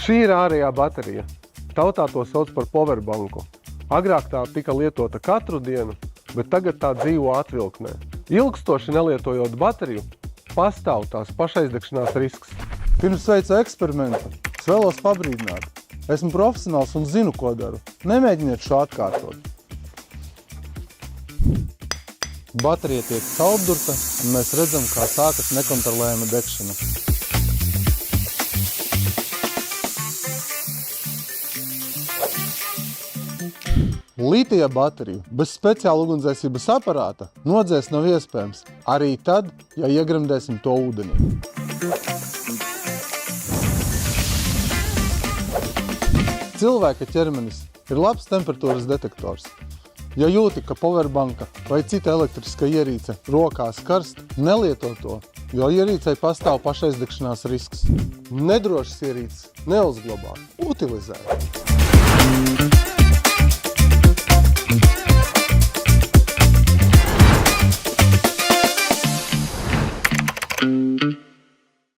Šī ir ārējā baterija. Tautā to sauc par powerbanku. Agrāk tā tika lietota katru dienu, bet tagad tā dzīvo atvilknē. Ilgstoši nelietojot bateriju, pastāv tās pašaizdegšanās risks. Pirms veicu eksperimentu, es vēlos pabrīdināt. Esmu profesionāls un zinu, ko daru. Nemēģiniet šo atkārtot. Baterija tiek caurdurta, un mēs redzam, kā sākas nekontrolējama degšana. Litija bateriju bez speciāla ugunsdzēsības aparāta nodzēst nav iespējams, arī tad, ja iegremdēsim to ūdenī. Cilvēka ķermenis ir labs temperatūras detektors. Ja jūti, ka powerbanka vai cita elektriska ierīce rokās karst, nelieto to, jo ierīcei pastāv pašaizdegšanās risks. Nedrošas ierīces neuzglabāt, utilizēt.